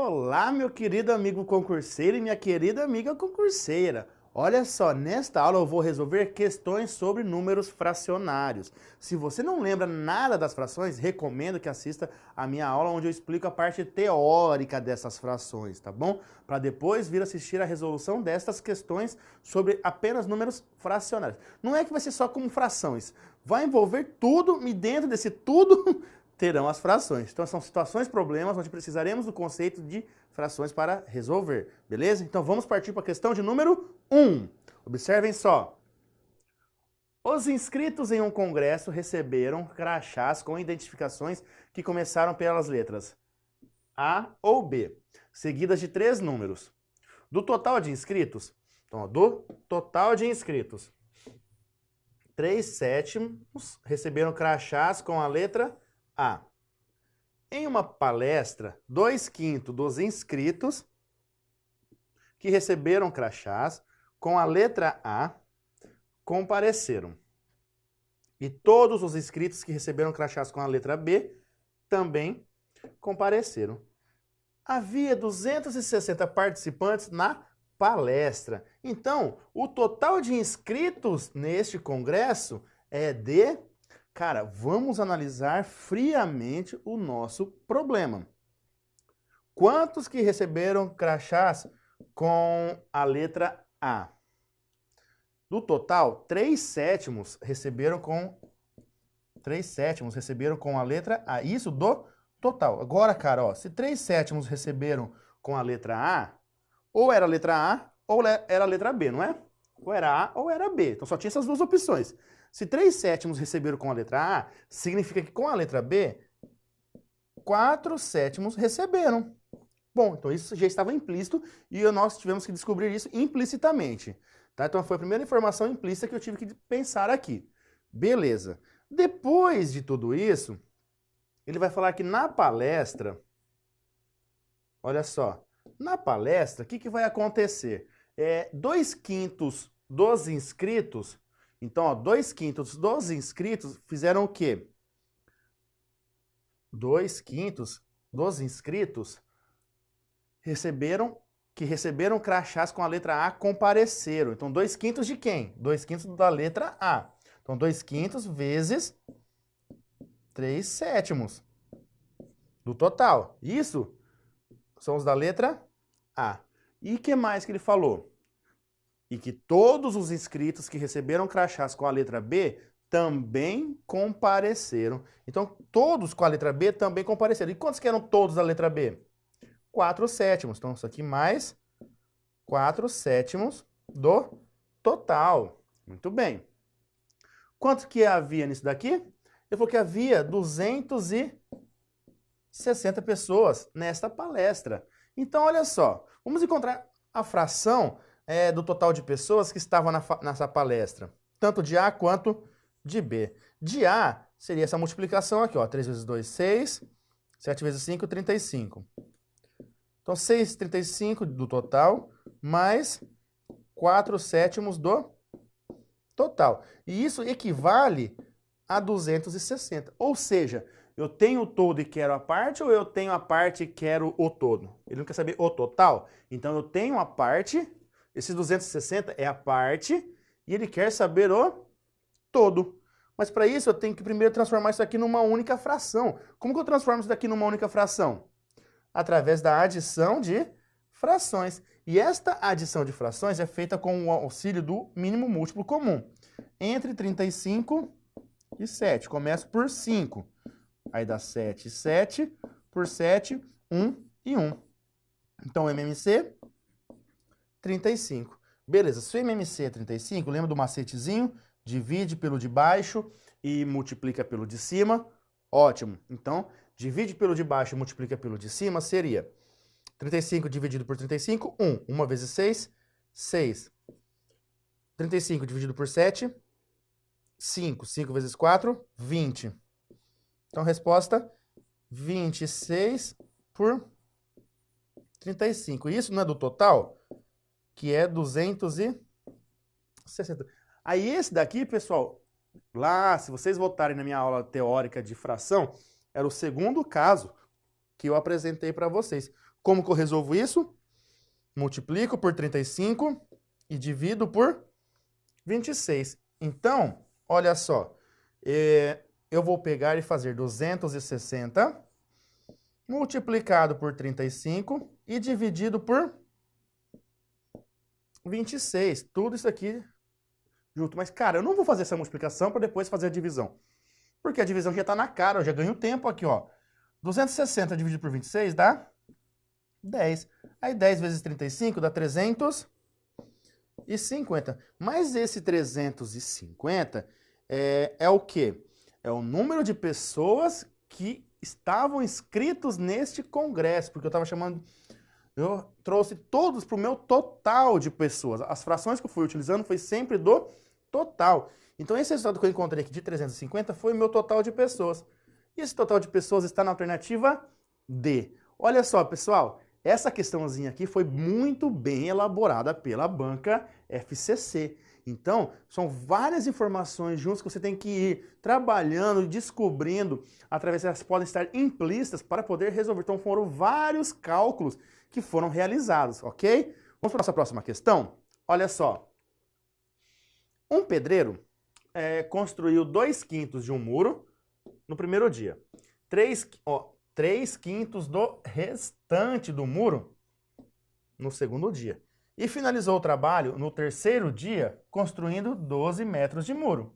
Olá, meu querido amigo concurseiro e minha querida amiga concurseira. Olha só, nesta aula eu vou resolver questões sobre números fracionários. Se você não lembra nada das frações, recomendo que assista a minha aula onde eu explico a parte teórica dessas frações, tá bom? Para depois vir assistir a resolução destas questões sobre apenas números fracionários. Não é que vai ser só como frações, vai envolver tudo e dentro desse tudo terão as frações. Então são situações, problemas, onde precisaremos do conceito de frações para resolver, beleza? Então vamos partir para a questão de número 1. Observem só. Os inscritos em um congresso receberam crachás com identificações que começaram pelas letras A ou B, seguidas de 3 números. Do total de inscritos, então, do total de inscritos, 3/7 receberam crachás com a letra A. Em uma palestra, 2/5 dos inscritos que receberam crachás com a letra A compareceram. E todos os inscritos que receberam crachás com a letra B também compareceram. Havia 260 participantes na palestra. Então, o total de inscritos neste congresso é de... Cara, vamos analisar friamente o nosso problema. Quantos que receberam crachás com a letra A? Do total, 3/7 receberam com a letra A. Isso do total. Agora, cara, ó, se 3/7 receberam com a letra A, ou era a letra A ou era a letra B, não é? Ou era A ou era B. Então só tinha essas duas opções. Se 3/7 receberam com a letra A, significa que com a letra B, 4/7 receberam. Bom, então isso já estava implícito e nós tivemos que descobrir isso implicitamente. Tá? Então foi a primeira informação implícita que eu tive que pensar aqui. Beleza. Depois de tudo isso, ele vai falar que na palestra, olha só, na palestra, o que vai acontecer? 2/5 dos inscritos, então, ó, 2/5 dos inscritos fizeram o quê? 2/5 dos inscritos receberam crachás com a letra A compareceram. Então, 2/5 de quem? 2/5 da letra A. Então, 2/5 vezes 3/7 do total. Isso são os da letra A. E o que mais que ele falou? E que todos os inscritos que receberam crachás com a letra B também compareceram. Então, todos com a letra B também compareceram. E quantos que eram todos da letra B? 4/7. Então, isso aqui mais 4/7 do total. Muito bem. Quanto que havia nisso daqui? Ele falou que havia 260 pessoas nesta palestra. Então, olha só. Vamos encontrar a fração do total de pessoas que estavam nessa palestra. Tanto de A quanto de B. De A seria essa multiplicação aqui, ó. 3 vezes 2, 6. 7 vezes 5, 35. Então, 6/35 do total, mais 4/7 do total. E isso equivale a 260. Ou seja, eu tenho o todo e quero a parte, ou eu tenho a parte e quero o todo? Ele não quer saber o total? Então, eu tenho a parte, esse 260 é a parte, e ele quer saber o todo. Mas para isso, eu tenho que primeiro transformar isso aqui numa única fração. Como que eu transformo isso daqui numa única fração? Através da adição de frações. E esta adição de frações é feita com o auxílio do mínimo múltiplo comum. Entre 35 e 7. Começo por 5. Aí dá 7 e 7. Por 7, 1 e 1. Então, MMC, 35. Beleza, se o MMC é 35, lembra do macetezinho? Divide pelo de baixo e multiplica pelo de cima. Ótimo. Então, divide pelo de baixo e multiplica pelo de cima seria 35 dividido por 35, 1. 1 vezes 6, 6. 35 dividido por 7, 5. 5 vezes 4, 20. Então, resposta, 26 por 35. Isso não é do total? Que é 260. Aí esse daqui, pessoal, lá, se vocês voltarem na minha aula teórica de fração, era o segundo caso que eu apresentei para vocês. Como que eu resolvo isso? Multiplico por 35 e divido por 26. Então, olha só, eu vou pegar e fazer 260 multiplicado por 35 e dividido por 26. Tudo isso aqui junto. Mas, cara, eu não vou fazer essa multiplicação para depois fazer a divisão. Porque a divisão já está na cara, eu já ganho tempo aqui, ó. 260 dividido por 26 dá 10. Aí 10 vezes 35 dá 350. Mas esse 350 é o quê? É o número de pessoas que estavam inscritos neste congresso, porque eu estava chamando... Eu trouxe todos para o meu total de pessoas. As frações que eu fui utilizando foi sempre do total. Então, esse resultado que eu encontrei aqui de 350 foi o meu total de pessoas. E esse total de pessoas está na alternativa D. Olha só, pessoal, essa questãozinha aqui foi muito bem elaborada pela banca FCC. Então, são várias informações juntas que você tem que ir trabalhando e descobrindo, através delas podem estar implícitas para poder resolver. Então, foram vários cálculos que foram realizados, ok? Vamos para a nossa próxima questão? Olha só. Um pedreiro construiu 2/5 de um muro no primeiro dia. 3/5 do restante do muro no segundo dia. E finalizou o trabalho no terceiro dia, construindo 12 metros de muro.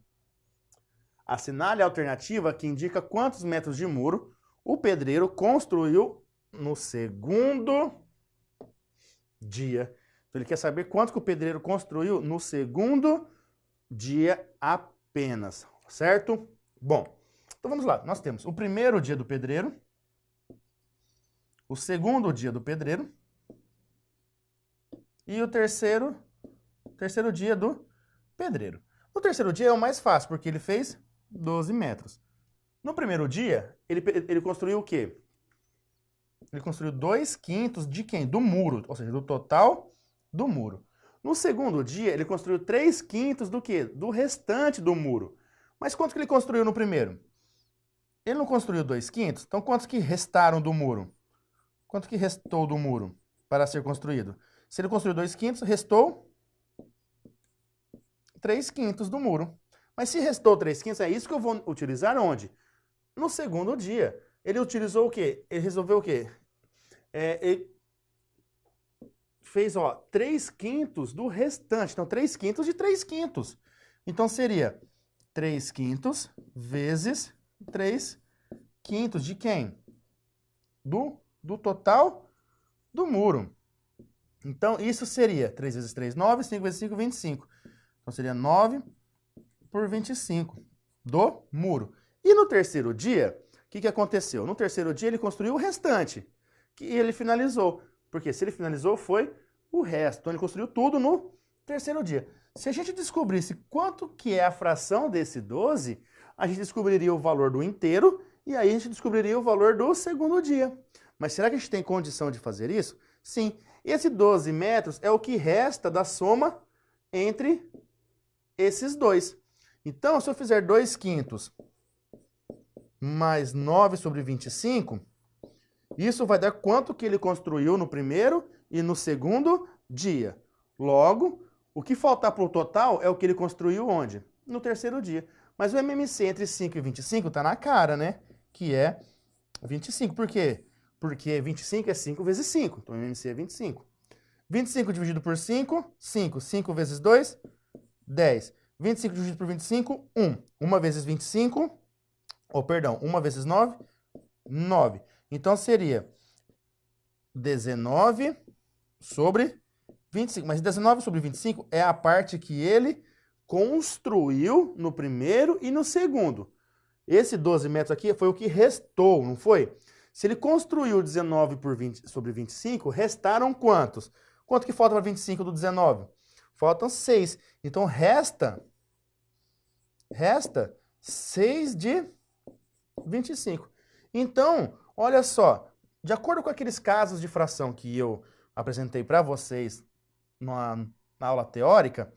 Assinale a alternativa que indica quantos metros de muro o pedreiro construiu no segundo dia. Então, ele quer saber quanto que o pedreiro construiu no segundo dia apenas, certo? Bom, então vamos lá. Nós temos o primeiro dia do pedreiro, o segundo dia do pedreiro e o terceiro dia do pedreiro. No terceiro dia é o mais fácil, porque ele fez 12 metros. No primeiro dia, ele construiu o quê? Ele construiu 2/5 de quem? Do muro, ou seja, do total do muro. No segundo dia, ele construiu 3/5 do quê? Do restante do muro. Mas quanto que ele construiu no primeiro? Ele não construiu 2/5? Então, quantos que restaram do muro? Quanto que restou do muro para ser construído? Se ele construiu 2/5, restou 3/5 do muro. Mas se restou 3/5, é isso que eu vou utilizar onde? No segundo dia. Ele utilizou o quê? Ele resolveu o quê? Ele fez, 3/5 do restante. Então, 3/5 de 3/5. Então, seria 3/5 vezes 3/5 de quem? Do total do muro. Então, isso seria 3 vezes 3, 9, 5 vezes 5, 25. Então, seria 9 por 25 do muro. E no terceiro dia, o que aconteceu? No terceiro dia, ele construiu o restante, que ele finalizou. Porque se ele finalizou, foi o resto. Então, ele construiu tudo no terceiro dia. Se a gente descobrisse quanto que é a fração desse 12, a gente descobriria o valor do inteiro e aí a gente descobriria o valor do segundo dia. Mas será que a gente tem condição de fazer isso? Sim. Esse 12 metros é o que resta da soma entre esses dois. Então, se eu fizer 2/5 mais 9 sobre 25, isso vai dar quanto que ele construiu no primeiro e no segundo dia. Logo, o que faltar para o total é o que ele construiu onde? No terceiro dia. Mas o MMC entre 5 e 25 está na cara, né? Que é 25. Por quê? Porque 25 é 5 vezes 5. Então, o MMC é 25. 25 dividido por 5, 5. 5 vezes 2, 10. 25 dividido por 25, 1. 1 vezes 25, 1 vezes 9, 9. Então, seria 19 sobre 25. Mas 19 sobre 25 é a parte que ele construiu no primeiro e no segundo. Esse 12 metros aqui foi o que restou, não foi? Se ele construiu 19 sobre 25, restaram quantos? Quanto que falta para 25 do 19? Faltam 6. Então, resta 6 de 25. Então, olha só, de acordo com aqueles casos de fração que eu apresentei para vocês na aula teórica,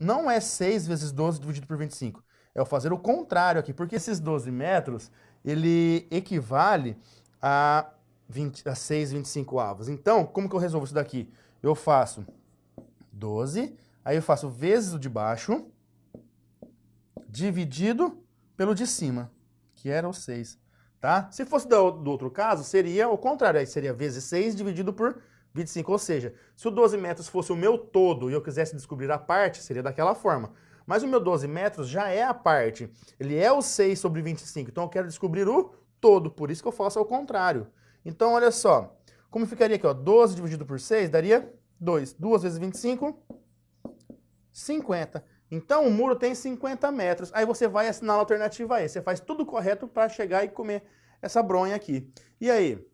não é 6 vezes 12 dividido por 25. É eu fazer o contrário aqui, porque esses 12 metros, ele equivale a 6/25. Então, como que eu resolvo isso daqui? Eu faço 12, aí eu faço vezes o de baixo, dividido pelo de cima, que era o 6, tá? Se fosse do outro caso, seria o contrário, aí seria vezes 6 dividido por 25, ou seja, se o 12 metros fosse o meu todo e eu quisesse descobrir a parte, seria daquela forma. Mas o meu 12 metros já é a parte, ele é o 6 sobre 25, então eu quero descobrir o todo, por isso que eu faço ao contrário. Então, olha só, como ficaria aqui, ó, 12 dividido por 6 daria 2. 2 vezes 25, 50. Então, o muro tem 50 metros. Aí você vai assinar a alternativa E. Você faz tudo correto para chegar e comer essa bronha aqui. E aí?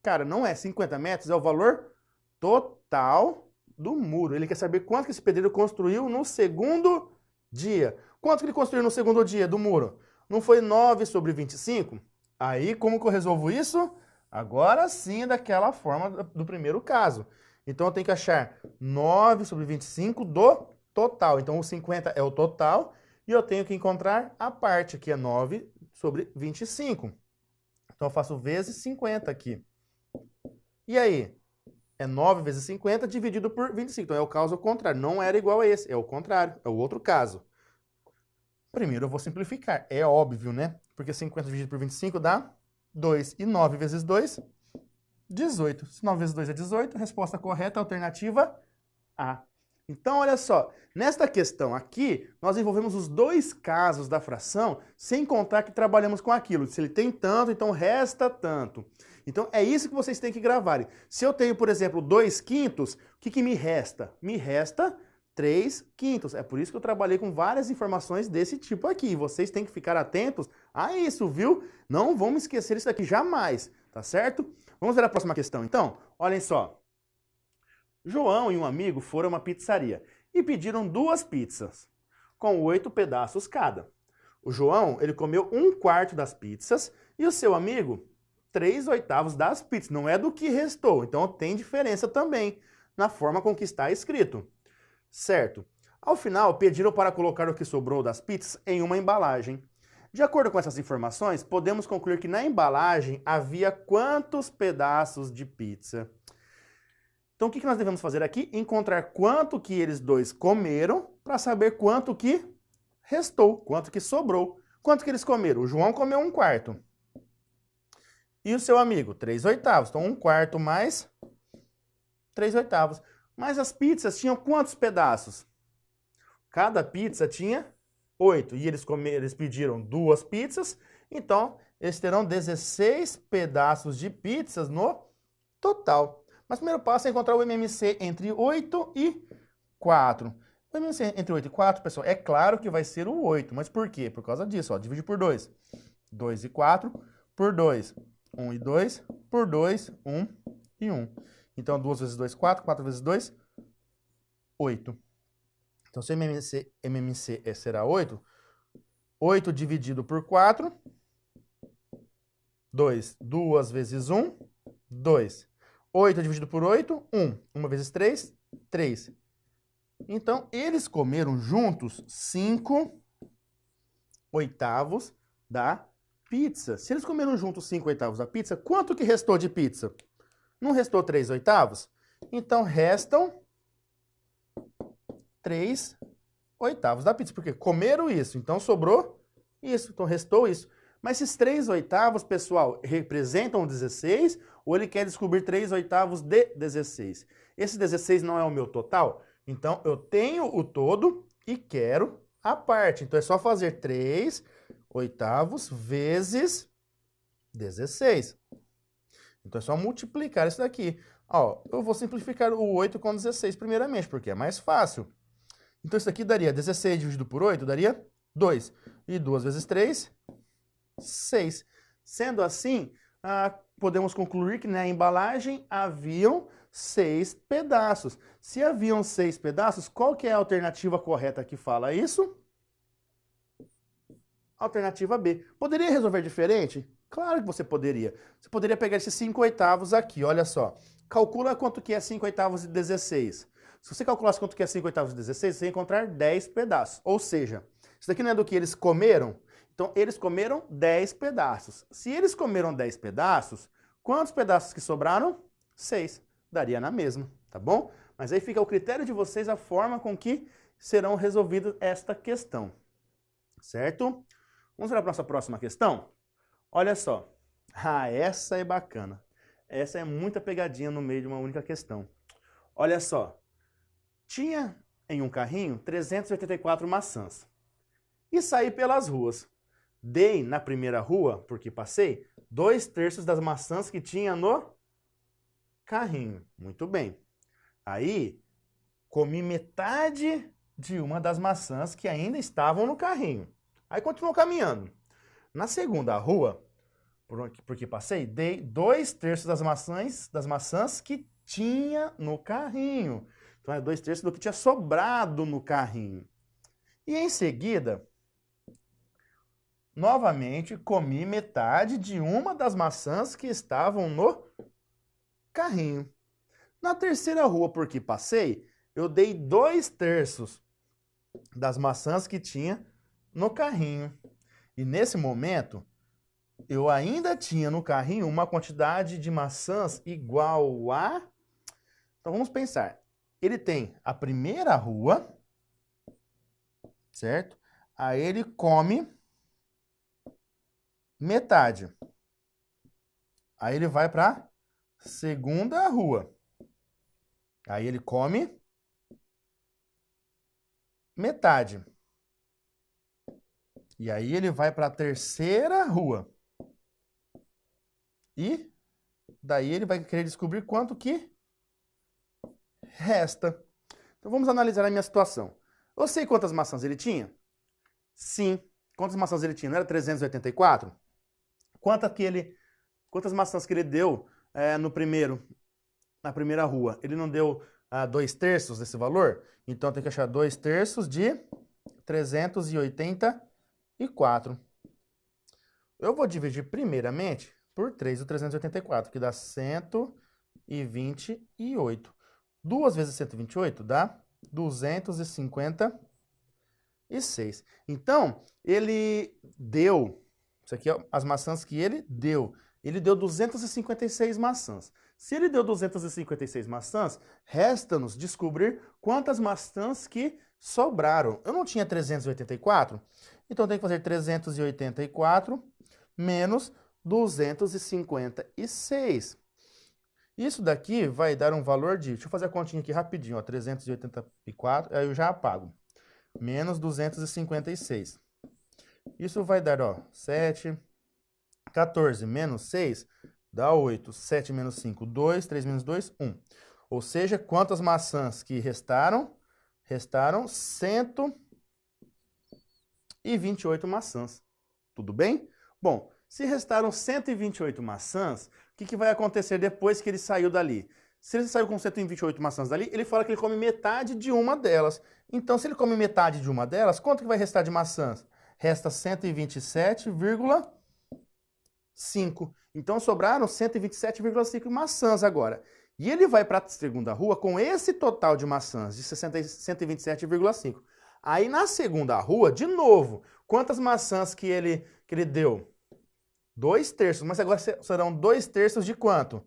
Cara, não é 50 metros, é o valor total do muro. Ele quer saber quanto que esse pedreiro construiu no segundo dia. Quanto que ele construiu no segundo dia do muro? Não foi 9 sobre 25? Aí, como que eu resolvo isso? Agora sim, daquela forma do primeiro caso. Então, eu tenho que achar 9 sobre 25 do total. Então, o 50 é o total e eu tenho que encontrar a parte, que é 9 sobre 25. Então, eu faço vezes 50 aqui. E aí? É 9 vezes 50 dividido por 25. Então, é o caso contrário. Não era igual a esse, é o contrário, é o outro caso. Primeiro, eu vou simplificar. É óbvio, né? Porque 50 dividido por 25 dá 2. E 9 vezes 2, 18. Se 9 vezes 2 é 18, resposta correta, alternativa A. Então, olha só, nesta questão aqui, nós envolvemos os dois casos da fração, sem contar que trabalhamos com aquilo. Se ele tem tanto, então resta tanto. Então, é isso que vocês têm que gravarem. Se eu tenho, por exemplo, 2/5, o que me resta? Me resta 3/5. É por isso que eu trabalhei com várias informações desse tipo aqui. Vocês têm que ficar atentos a isso, viu? Não vamos esquecer isso daqui jamais, tá certo? Vamos ver a próxima questão, então? Olhem só. João e um amigo foram a uma pizzaria e pediram 2 pizzas, com 8 pedaços cada. O João, ele comeu 1/4 das pizzas e o seu amigo, 3/8 das pizzas. Não é do que restou, então tem diferença também na forma com que está escrito. Certo. Ao final, pediram para colocar o que sobrou das pizzas em uma embalagem. De acordo com essas informações, podemos concluir que na embalagem havia quantos pedaços de pizza? Então, o que nós devemos fazer aqui? Encontrar quanto que eles dois comeram para saber quanto que restou, quanto que sobrou. Quanto que eles comeram? O João comeu 1/4. E o seu amigo? 3/8. Então, 1/4 mais 3/8. Mas as pizzas tinham quantos pedaços? Cada pizza tinha 8. E eles pediram 2 pizzas, então eles terão 16 pedaços de pizzas no total. Mas o primeiro passo é encontrar o MMC entre 8 e 4. O MMC entre 8 e 4, pessoal, é claro que vai ser o 8. Mas por quê? Por causa disso, ó, divide por 2. 2 e 4 por 2. 1 e 2 por 2, 1 e 1. Então, 2 vezes 2, 4. 4 vezes 2, 8. Então, se MMC será 8, 8 dividido por 4, 2. 2 vezes 1, 2. 8 dividido por 8, 1. 1 vezes 3, 3. Então, eles comeram juntos 5/8 da pizza. Se eles comeram juntos 5/8 da pizza, quanto que restou de pizza? Não restou 3/8? Então, restam 3/8 da pizza, porque comeram isso, então sobrou isso, então restou isso. Mas esses 3/8, pessoal, representam 16 ou ele quer descobrir 3/8 de 16? Esse 16 não é o meu total? Então, eu tenho o todo e quero a parte. Então, é só fazer 3/8 vezes 16. Então, é só multiplicar isso daqui. Ó, eu vou simplificar o 8 com 16 primeiramente, porque é mais fácil. Então, isso aqui daria 16 dividido por 8, daria 2. E 2 vezes 3, 6. Sendo assim, podemos concluir que na embalagem haviam 6 pedaços. Se haviam 6 pedaços, qual que é a alternativa correta que fala isso? Alternativa B. Poderia resolver diferente? Claro que você poderia. Você poderia pegar esses 5/8 aqui, olha só. Calcula quanto que é 5/8 de 16. Se você calculasse quanto que é 5/8 de 16, você ia encontrar 10 pedaços. Ou seja, isso daqui não é do que eles comeram? Então, eles comeram 10 pedaços. Se eles comeram 10 pedaços, Quantos pedaços que sobraram? 6. Daria na mesma, tá bom? Mas aí fica ao critério de vocês a forma com que serão resolvidas esta questão, certo? Vamos para a nossa próxima questão? Olha só. Ah, essa é bacana. Essa é muita pegadinha no meio de uma única questão. Olha só. Tinha em um carrinho 384 maçãs. E saí pelas ruas. Dei na primeira rua, porque passei, 2/3 das maçãs que tinha no carrinho. Muito bem. Aí, comi metade de uma das maçãs que ainda estavam no carrinho. Aí continuou caminhando. Na segunda rua, porque passei, dei 2/3 das maçãs que tinha no carrinho. Então é 2/3 do que tinha sobrado no carrinho. E em seguida, novamente, comi metade de uma das maçãs que estavam no carrinho. Na terceira rua, porque passei, eu dei 2/3 das maçãs que tinha no carrinho. E nesse momento, eu ainda tinha no carrinho uma quantidade de maçãs igual a... Então vamos pensar. Ele tem a primeira rua, certo? Aí ele come metade. Aí ele vai para a segunda rua. Aí ele come metade. E aí ele vai para a terceira rua. E daí ele vai querer descobrir quanto que resta. Então vamos analisar a minha situação. Eu sei quantas maçãs ele tinha? Sim. Quantas maçãs ele tinha? Não era 384? Quantas maçãs que ele deu na primeira rua? Ele não deu 2/3 desse valor? Então tem que achar 2/3 de 384. Eu vou dividir primeiramente por 3 o 384, que dá 128. 2 vezes 128 dá 256. Então, ele deu, isso aqui é as maçãs que ele deu 256 maçãs. Se ele deu 256 maçãs, resta-nos descobrir quantas maçãs que sobraram. Eu não tinha 384, então tem que fazer 384 menos 256. Isso daqui vai dar um valor de... Deixa eu fazer a continha aqui rapidinho, ó, 384, aí eu já apago. Menos 256. Isso vai dar, ó, 7, 14 menos 6, dá 8. 7 menos 5, 2, 3 menos 2, 1. Ou seja, quantas maçãs que restaram? Restaram 128 maçãs. Tudo bem? Bom, se restaram 128 maçãs, o que vai acontecer depois que ele saiu dali? Se ele saiu com 128 maçãs dali, ele fala que ele come metade de uma delas. Então, se ele come metade de uma delas, quanto que vai restar de maçãs? Resta 127,5. Então, sobraram 127,5 maçãs agora. E ele vai para a segunda rua com esse total de maçãs, de 127,5. Aí, na segunda rua, de novo, quantas maçãs que ele deu? 2/3, mas agora serão 2/3 de quanto?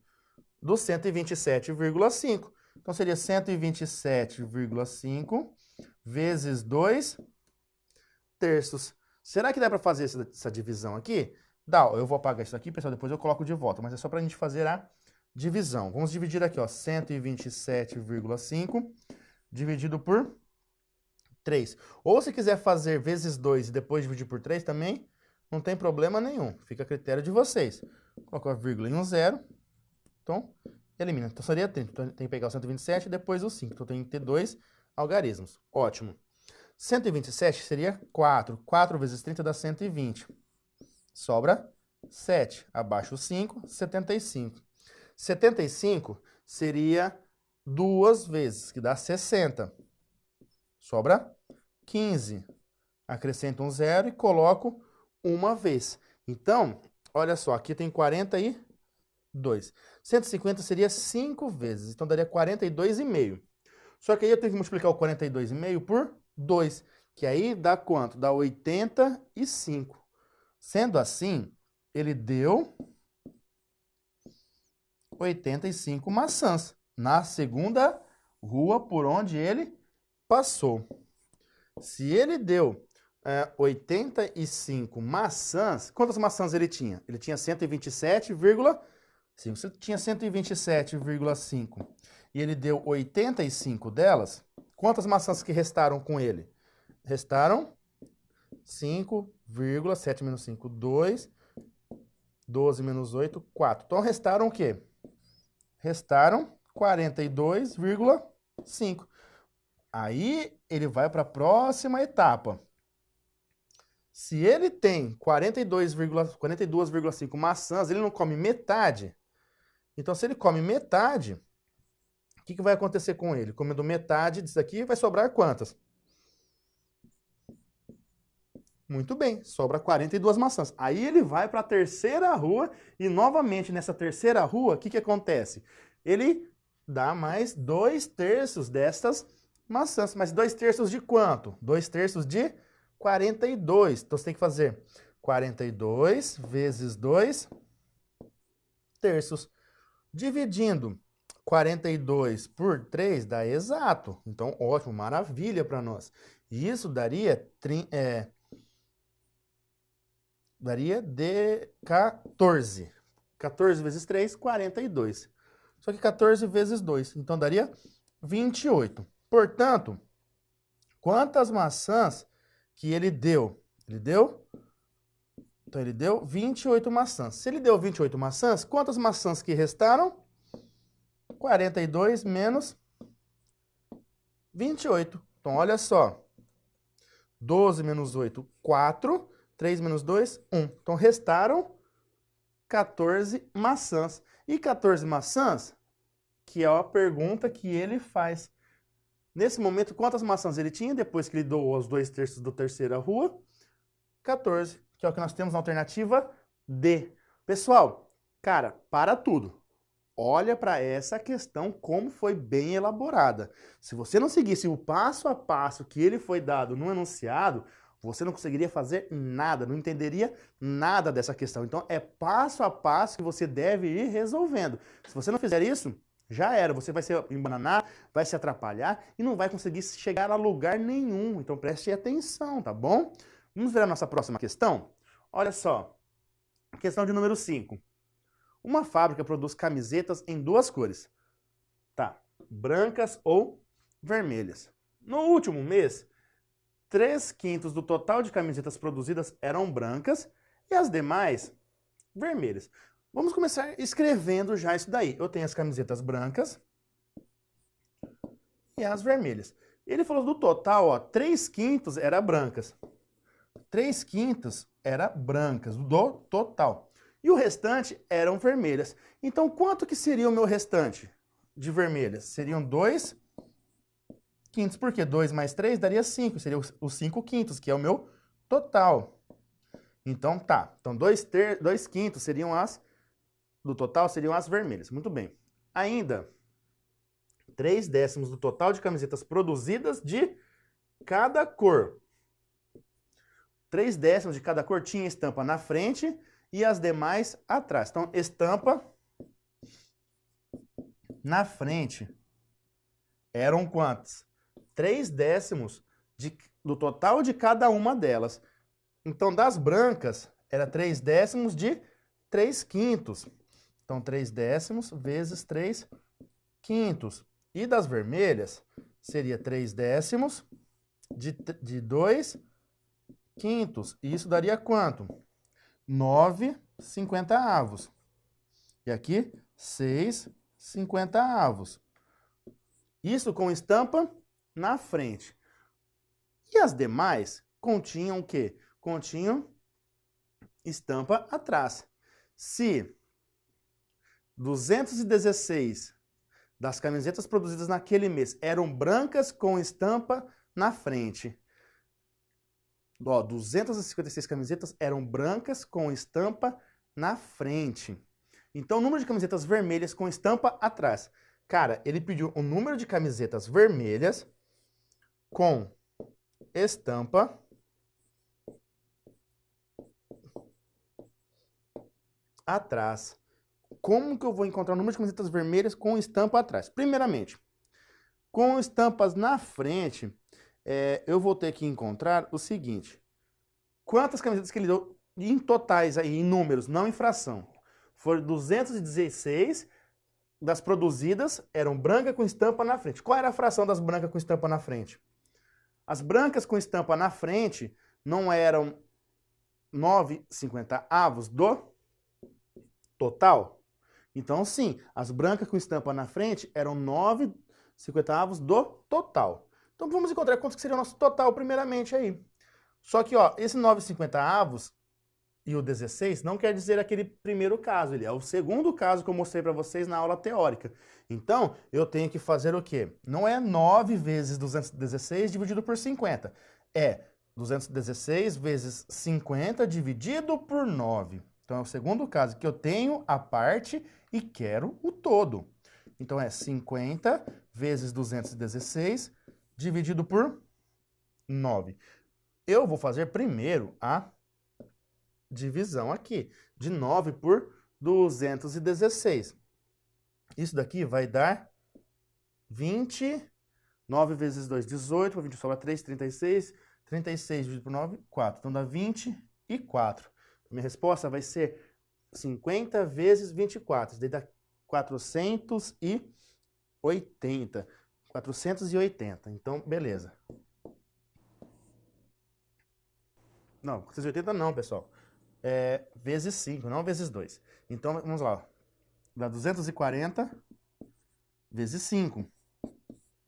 Do 127,5. Então, seria 127,5 vezes 2/3. Será que dá para fazer essa divisão aqui? Dá, eu vou apagar isso aqui, pessoal, depois eu coloco de volta, mas é só para a gente fazer a divisão. Vamos dividir aqui, ó, 127,5 dividido por 3. Ou se quiser fazer vezes 2 e depois dividir por 3 também, não tem problema nenhum. Fica a critério de vocês. Coloca a vírgula em um zero. Então, elimina. Então, seria 30. Então, tem que pegar o 127 e depois o 5. Então, tem que ter 2 algarismos. Ótimo. 127 seria 4. 4 vezes 30 dá 120. Sobra 7. Abaixo o 5, 75. 75 seria 2 vezes, que dá 60. Sobra 15. Acrescento um zero e coloco uma vez. Então, olha só, aqui tem 42. 150 seria 5 vezes, então daria 42,5. Só que aí eu tenho que multiplicar o 42,5 por 2, que aí dá quanto? Dá 85. Sendo assim, ele deu 85 maçãs na segunda rua por onde ele passou. Se ele deu 85 maçãs, quantas maçãs ele tinha? Ele tinha 127,5. Se você tinha 127,5 e ele deu 85 delas, quantas maçãs que restaram com ele? Restaram 5,7 menos 5, 2. 12 menos 8, 4. Então, restaram o quê? Restaram 42,5. Aí, ele vai para a próxima etapa. Se ele tem 42,5 maçãs, ele não come metade. Então, se ele come metade, o que vai acontecer com ele? Comendo metade disso aqui, vai sobrar quantas? Muito bem, sobra 42 maçãs. Aí ele vai para a terceira rua e, novamente, nessa terceira rua, o que acontece? Ele dá mais 2/3 destas maçãs. Mas 2/3 de quanto? 2/3 de 42. Então, você tem que fazer 42 vezes 2/3. Dividindo 42 por 3 dá exato. Então, ótimo, maravilha para nós. Isso daria de 14. 14 vezes 3, 42. Só que 14 vezes 2, então daria 28. Portanto, quantas maçãs que ele deu? Então ele deu 28 maçãs. Se ele deu 28 maçãs, quantas maçãs que restaram? 42 menos 28. Então olha só. 12 menos 8, 4. 3 menos 2, 1. Então, restaram 14 maçãs. E 14 maçãs, que é a pergunta que ele faz. Nesse momento, quantas maçãs ele tinha depois que ele doou os 2/3 da terceira rua? 14, que é o que nós temos na alternativa D. Pessoal, cara, para tudo. Olha para essa questão como foi bem elaborada. Se você não seguisse o passo a passo que ele foi dado no enunciado, você não conseguiria fazer nada, não entenderia nada dessa questão. Então, é passo a passo que você deve ir resolvendo. Se você não fizer isso, já era. Você vai se embananar, vai se atrapalhar e não vai conseguir chegar a lugar nenhum. Então, preste atenção, tá bom? Vamos ver a nossa próxima questão? Olha só. Questão de número 5. Uma fábrica produz camisetas em 2 cores. Tá. Brancas ou vermelhas. No último mês, 3/5 do total de camisetas produzidas eram brancas e as demais vermelhas. Vamos começar escrevendo já isso daí. Eu tenho as camisetas brancas e as vermelhas. Ele falou do total, ó, 3/5 era brancas. 3/5 era brancas, do total. E o restante eram vermelhas. Então, quanto que seria o meu restante de vermelhas? Seriam 2/5, porque 2 mais 3 daria 5, seria os 5/5, que é o meu total. Então, tá. Então, 2/5 seriam do total seriam as vermelhas. Muito bem. Ainda, 3/10 do total de camisetas produzidas de cada cor. 3/10 de cada cor tinha estampa na frente e as demais atrás. Então, estampa na frente eram quantas? 3/10 do total de cada uma delas. Então, das brancas, era 3/10 de 3/5. Então, 3/10 vezes 3/5. E das vermelhas, seria 3/10 de 2/5. E isso daria quanto? 9/50. E aqui, 6/50. Isso com estampa na frente. E as demais continham o quê? Continham estampa atrás. Se 216 das camisetas produzidas naquele mês eram brancas com estampa na frente, ó, 256 camisetas eram brancas com estampa na frente. Então, o número de camisetas vermelhas com estampa atrás. Cara, ele pediu o número de camisetas vermelhas com estampa atrás. como que eu vou encontrar o número de camisetas vermelhas com estampa atrás? Primeiramente, com estampas na frente, eu vou ter que encontrar o seguinte. Quantas camisetas que ele deu em totais aí, em números, não em fração? Foram 216 das produzidas, eram brancas com estampa na frente. Qual era a fração das brancas com estampa na frente? As brancas com estampa na frente não eram 9/50 do total? Então, sim, as brancas com estampa na frente eram 9/50 do total. Então, vamos encontrar quanto que seria o nosso total primeiramente aí. Só que, ó, esse 9/50 e o 16 não quer dizer aquele primeiro caso, ele é o segundo caso que eu mostrei para vocês na aula teórica. Então, eu tenho que fazer o quê? Não é 9 vezes 216 dividido por 50. É 216 vezes 50 dividido por 9. Então, é o segundo caso que eu tenho a parte e quero o todo. Então, é 50 vezes 216 dividido por 9. Eu vou fazer primeiro a divisão aqui, de 9 por 216. Isso daqui vai dar 20, 9 vezes 2, 18, 20 sobra 3, 36, 36 dividido por 9, 4. Então dá 24. Minha resposta vai ser 50 vezes 24, isso daí dá 480. 480, então beleza. Não, 480 não, pessoal. Vezes 5, não vezes 2. Então, vamos lá. Dá 240 vezes 5.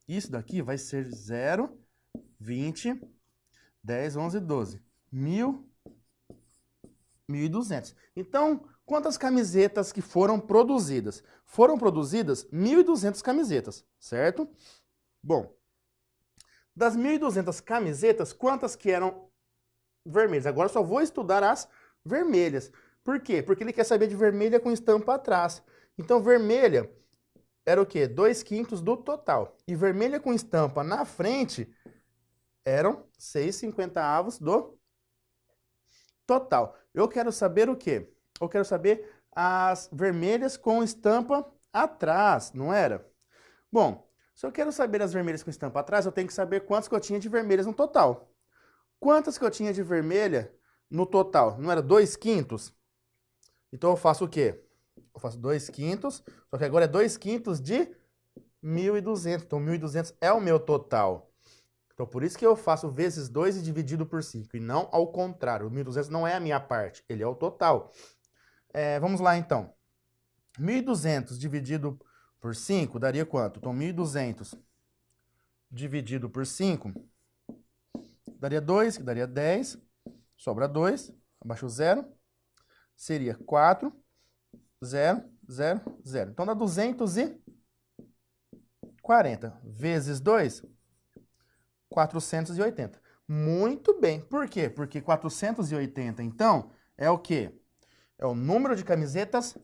Isso daqui vai ser 0, 20, 10, 11, 12. 1.200. Então, quantas camisetas que foram produzidas? Foram produzidas 1.200 camisetas, certo? Bom, das 1.200 camisetas, quantas que eram vermelhas? Agora eu só vou estudar as vermelhas. Por quê? Porque ele quer saber de vermelha com estampa atrás. Então, vermelha era o quê? 2/5 do total. E vermelha com estampa na frente eram 6/50 do total. Eu quero saber o quê? Eu quero saber as vermelhas com estampa atrás, não era? Bom, se eu quero saber as vermelhas com estampa atrás, eu tenho que saber quantas que eu tinha de vermelhas no total. Quantas que eu tinha de vermelha no total? Não era 2/5? Então eu faço o quê? Eu faço 2/5, só que agora é 2/5 de 1.200. Então 1.200 é o meu total. Então por isso que eu faço vezes 2 e dividido por 5. E não ao contrário. O 1.200 não é a minha parte, ele é o total. Vamos lá então. 1.200 dividido por 5 daria quanto? Então 1.200 dividido por 5 daria 2, que daria 10. Sobra 2, abaixo o 0. Seria 4, 0, 0, 0. Então dá 240 vezes 2, 480. Muito bem. Por quê? Porque 480, então, é o quê? É o número de camisetas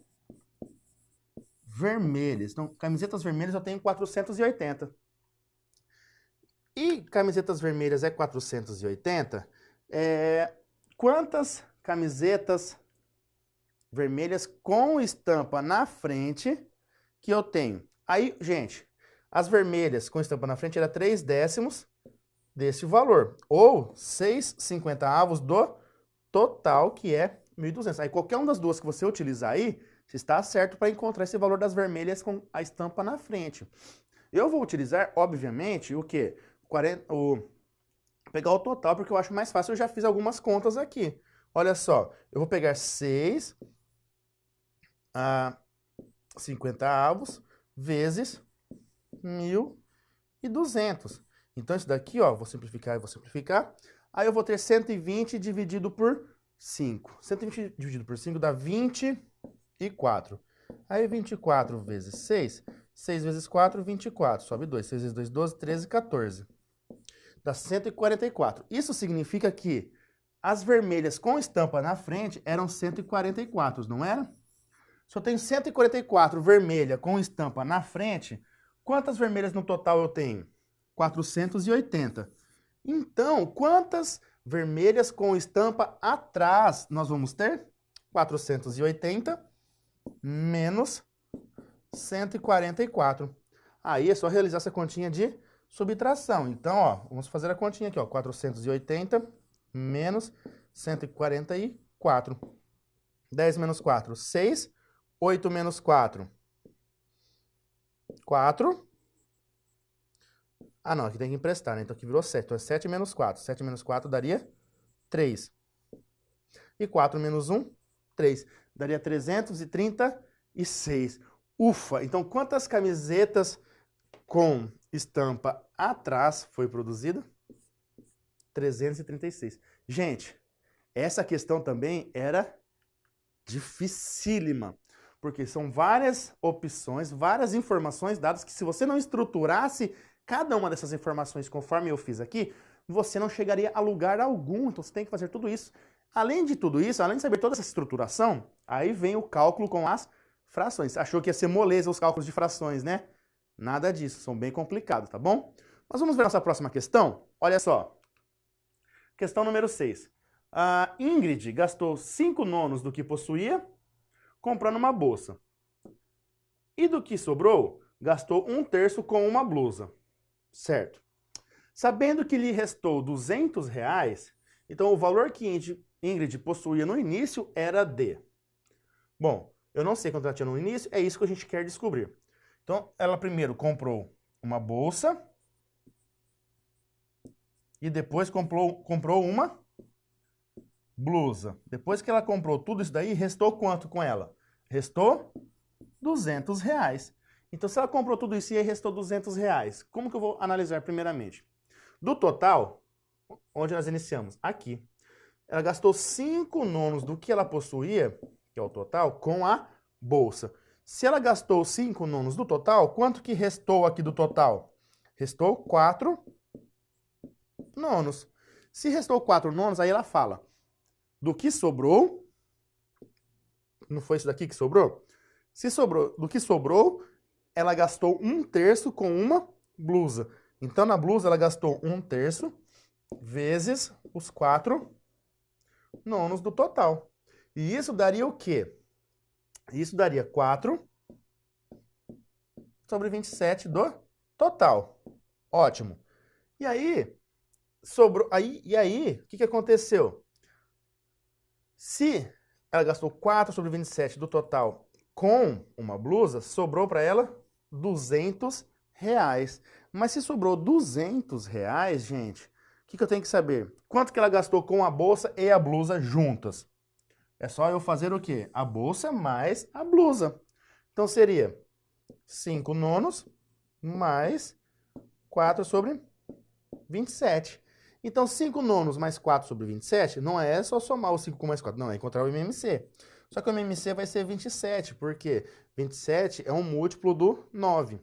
vermelhas. Então, camisetas vermelhas eu tenho 480. E camisetas vermelhas é 480. Quantas camisetas vermelhas com estampa na frente que eu tenho? Aí, gente, as vermelhas com estampa na frente era 3/10 desse valor, ou 6/50 do total, que é 1.200. Aí qualquer uma das duas que você utilizar aí, você está certo para encontrar esse valor das vermelhas com a estampa na frente. Eu vou utilizar, obviamente, o quê? Pegar o total, porque eu acho mais fácil, eu já fiz algumas contas aqui. Olha só, eu vou pegar 6/50 vezes 1.200. Então, isso daqui, ó, vou simplificar e vou simplificar. Aí eu vou ter 120 dividido por 5. 120 dividido por 5 dá 24. Aí 24 vezes 6, 6 vezes 4, 24. Sobe 2, 6 vezes 2, 12, 13, 14. Dá 144. Isso significa que as vermelhas com estampa na frente eram 144, não era? Se eu tenho 144 vermelha com estampa na frente, quantas vermelhas no total eu tenho? 480. Então, quantas vermelhas com estampa atrás nós vamos ter? 480 menos 144. Aí é só realizar essa continha de subtração. Então, ó, vamos fazer a continha aqui, ó. 480 menos 144. 10 menos 4, 6. 8 menos 4, 4. Ah, não, aqui tem que emprestar, né? Então aqui virou 7. Então é 7 menos 4. 7 menos 4 daria 3. E 4 menos 1, 3. Daria 336. Ufa! Então quantas camisetas com estampa atrás foi produzida? 336. Gente, essa questão também era dificílima, porque são várias opções, várias informações dadas que se você não estruturasse cada uma dessas informações conforme eu fiz aqui, você não chegaria a lugar algum. Então você tem que fazer tudo isso. Além de tudo isso, além de saber toda essa estruturação, aí vem o cálculo com as frações. Achou que ia ser moleza os cálculos de frações, né? Nada disso, são bem complicados, tá bom? Mas vamos ver nossa próxima questão? Olha só. Questão número 6. A Ingrid gastou 5 nonos do que possuía comprando uma bolsa. E do que sobrou, gastou 1/3 com uma blusa. Certo. Sabendo que lhe restou R$200, então o valor que Ingrid possuía no início era de... Bom, eu não sei quanto ela tinha no início, é isso que a gente quer descobrir. Então, ela primeiro comprou uma bolsa e depois comprou uma blusa. Depois que ela comprou tudo isso daí, restou quanto com ela? Restou R$200. Então, se ela comprou tudo isso e aí restou R$200, como que eu vou analisar primeiramente? Do total, onde nós iniciamos? Aqui. Ela gastou 5 nonos do que ela possuía, que é o total, com a bolsa. Se ela gastou 5 nonos do total, quanto que restou aqui do total? Restou 4 nonos. Se restou 4 nonos, aí ela fala do que sobrou. Não foi isso daqui que sobrou? Se sobrou, do que sobrou, ela gastou 1/3 com uma blusa. Então, na blusa, ela gastou 1/3 vezes os 4 nonos do total. E isso daria o quê? Isso daria 4 sobre 27 do total. Ótimo. E aí, sobrou. O que aconteceu? Se ela gastou 4 sobre 27 do total com uma blusa, sobrou para ela R$200. Mas se sobrou R$200, gente, o que eu tenho que saber? Quanto que ela gastou com a bolsa e a blusa juntas? É só eu fazer o quê? A bolsa mais a blusa. Então seria 5 nonos mais 4 sobre 27. Então 5 nonos mais 4 sobre 27 não é só somar o 5 com mais 4, não, é encontrar o MMC. Só que o MMC vai ser 27, porque 27 é um múltiplo do 9.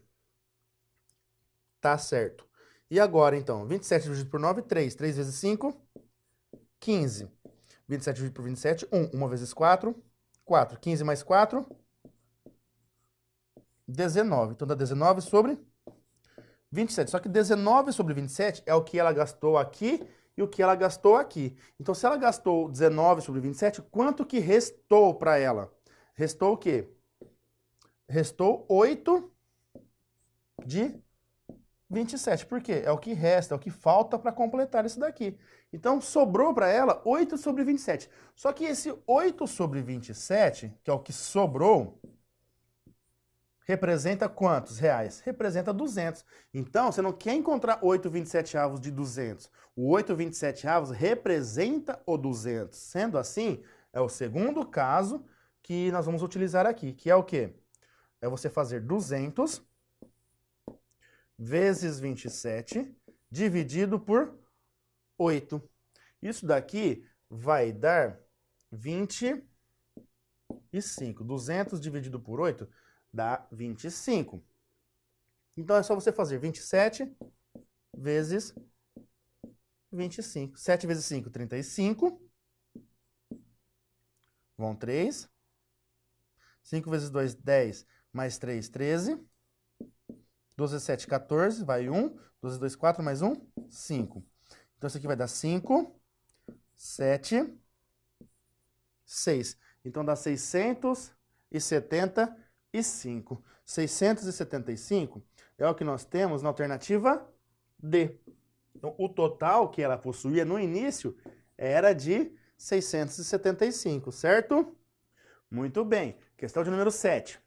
Tá certo. E agora, então, 27 dividido por 9, 3. 3 vezes 5, 15. 27 dividido por 27, 1. 1 vezes 4, 4. 15 mais 4, 19. Então dá 19 sobre 27. Só que 19 sobre 27 é o que ela gastou aqui e o que ela gastou aqui. Então, se ela gastou 19 sobre 27, quanto que restou para ela? Restou o quê? Restou 8 de 27. Por quê? É o que resta, é o que falta para completar isso daqui. Então, sobrou para ela 8 sobre 27. Só que esse 8 sobre 27, que é o que sobrou, representa quantos reais? Representa 200. Então, você não quer encontrar 8/27 de 200. O 8/27 representa o 200. Sendo assim, é o segundo caso que nós vamos utilizar aqui, que é o quê? É você fazer 200 vezes 27 dividido por 8. Isso daqui vai dar 25. 200 dividido por 8 dá 25. Então, é só você fazer 27 vezes 25. 7 vezes 5, 35. Vão 3. 5 vezes 2, 10. Mais 3, 13. 12 vezes 7, 14. Vai 1. 12 vezes 2, 4. Mais 1, 5. Então, isso aqui vai dar 5, 7, 6. Então, dá 650 675. 675 é o que nós temos na alternativa D. Então, o total que ela possuía no início era de 675, certo? Muito bem. Questão de número 7.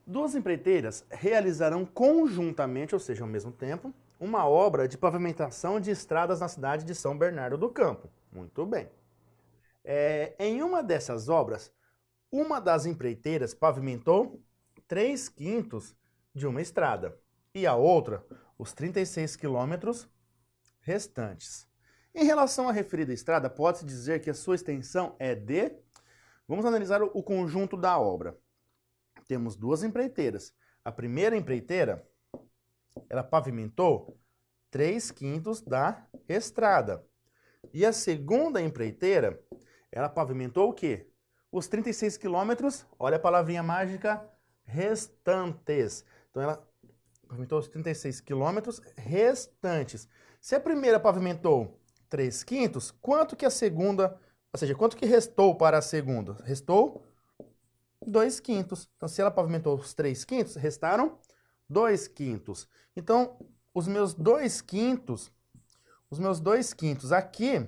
Duas empreiteiras realizarão conjuntamente, ou seja, ao mesmo tempo, uma obra de pavimentação de estradas na cidade de São Bernardo do Campo. Muito bem. Em uma dessas obras, uma das empreiteiras pavimentou 3/5 de uma estrada e a outra os 36 quilômetros restantes. Em relação à referida estrada, pode-se dizer que a sua extensão é de... Vamos analisar o conjunto da obra. Temos duas empreiteiras. A primeira empreiteira, ela pavimentou 3/5 da estrada. E a segunda empreiteira, ela pavimentou o quê? Os 36 quilômetros, olha a palavrinha mágica, restantes. Então, ela pavimentou os 36 quilômetros restantes. Se a primeira pavimentou 3/5, quanto que a segunda, ou seja, quanto que restou para a segunda? Restou 2/5. Então, se ela pavimentou os 3/5, restaram 2/5. Então, os meus 2/5 aqui,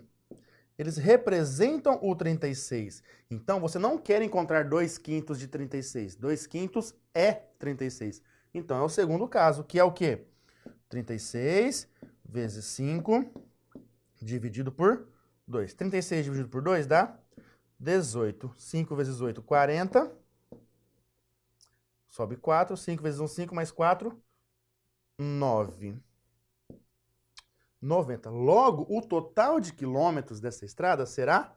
eles representam o 36. Então, você não quer encontrar 2/5 de 36. 2/5 é 36. Então, é o segundo caso, que é o quê? 36 vezes 5 dividido por 2. 36 dividido por 2 dá 18. 5 vezes 8, 40. Sobe 4. 5 vezes 1, 5, mais 4, 9. 90. Logo, o total de quilômetros dessa estrada será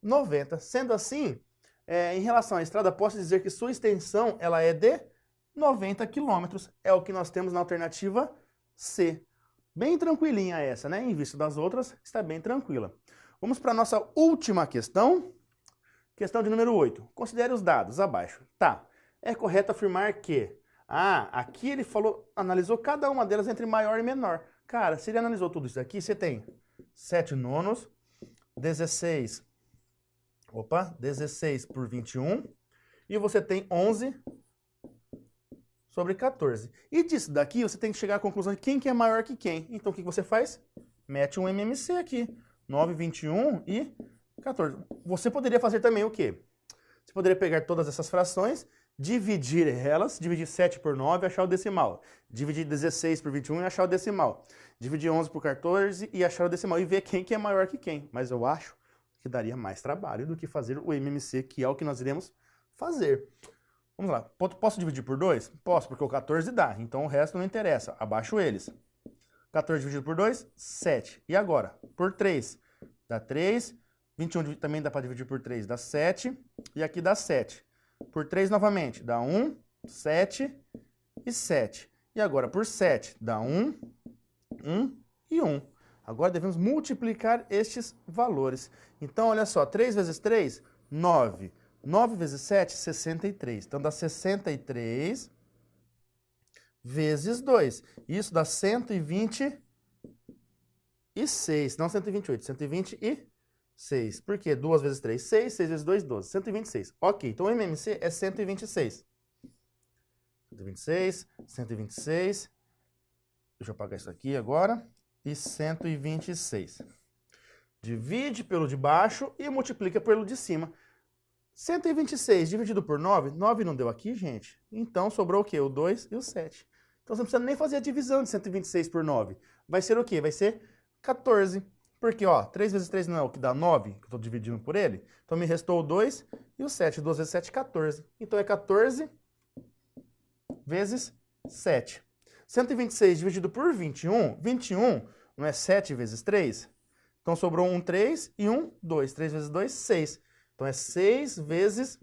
90. Sendo assim, em relação à estrada, posso dizer que sua extensão ela é de 90 quilômetros. É o que nós temos na alternativa C. Bem tranquilinha essa, né? Em vista das outras, está bem tranquila. Vamos para a nossa última questão. Questão de número 8. Considere os dados abaixo. Tá. É correto afirmar que... aqui ele analisou cada uma delas entre maior e menor. Cara, se ele analisou tudo isso aqui, você tem 7 nonos, 16 por 21, e você tem 11 sobre 14. E disso daqui, você tem que chegar à conclusão de quem que é maior que quem. Então, o que você faz? Mete um MMC aqui. 9, 21 e 14. Você poderia fazer também o quê? Você poderia pegar todas essas frações, dividir elas, dividir 7 por 9 e achar o decimal. Dividir 16 por 21 e achar o decimal. Dividir 11 por 14 e achar o decimal. E ver quem que é maior que quem. Mas eu acho que daria mais trabalho do que fazer o MMC, que é o que nós iremos fazer. Vamos lá. Posso dividir por 2? Posso, porque o 14 dá. Então o resto não interessa. Abaixo eles. 14 dividido por 2, 7. E agora? Por 3. Dá 3. 21 também dá para dividir por 3, dá 7. E aqui dá 7. Por 3 novamente, dá 1, 7 e 7. E agora por 7, dá 1, 1 e 1. Agora devemos multiplicar estes valores. Então, olha só, 3 vezes 3, 9. 9 vezes 7, 63. Então, dá 63 vezes 2. Isso dá 126. Não 128, 126. Por quê? 2 vezes 3, 6. 6 vezes 2, 12. 126. Ok, então o MMC é 126. 126, 126. Deixa eu apagar isso aqui agora. E 126. Divide pelo de baixo e multiplica pelo de cima. 126 dividido por 9. 9 não deu aqui, gente. Então sobrou o quê? O 2 e o 7. Então você não precisa nem fazer a divisão de 126 por 9. Vai ser o quê? Vai ser 14. Porque, ó, 3 vezes 3 não é o que dá 9, que eu estou dividindo por ele. Então me restou o 2 e o 7. 2 vezes 7, 14. Então é 14 vezes 7. 126 dividido por 21. 21 não é 7 vezes 3? Então sobrou um 3 e um 2. 3 vezes 2, 6. Então é 6 vezes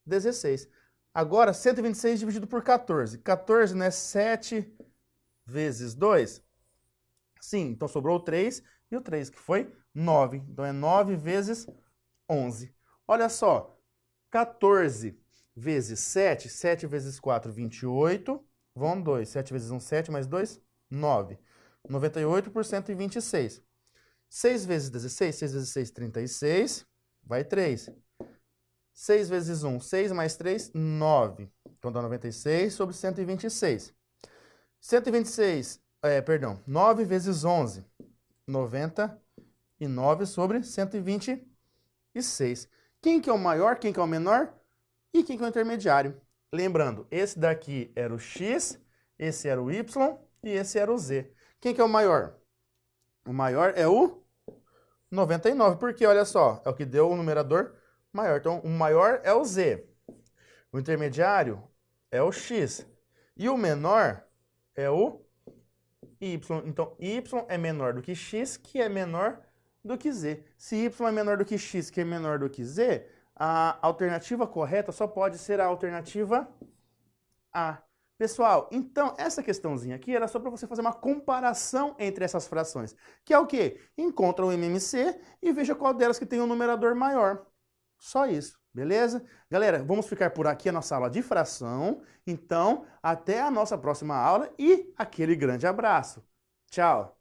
16. Agora, 126 dividido por 14. 14 não é 7 vezes 2? Sim, então sobrou o 3 e o 3, que foi 9. Então é 9 vezes 11. Olha só, 14 vezes 7, 7 vezes 4, 28, vão 2. 7 vezes 1, 7, mais 2, 9. 98 por 126. 6 vezes 16, 6 vezes 6, 36, vai 3. 6 vezes 1, 6 mais 3, 9. Então dá 96 sobre 126. 9 vezes 11, 99 sobre 126. Quem que é o maior, quem que é o menor e quem que é o intermediário? Lembrando, esse daqui era o x, esse era o y e esse era o z. Quem que é o maior? O maior é o 99, porque olha só, é o que deu o numerador maior. Então, o maior é o z. O intermediário é o x. E o menor é o y. Então, y é menor do que x, que é menor do que z. Se y é menor do que x, que é menor do que z, a alternativa correta só pode ser a alternativa A. Pessoal, então essa questãozinha aqui era só para você fazer uma comparação entre essas frações. Que é o quê? Encontra o MMC e veja qual delas que tem um numerador maior. Só isso, beleza? Galera, vamos ficar por aqui a nossa aula de fração. Então, até a nossa próxima aula e aquele grande abraço. Tchau!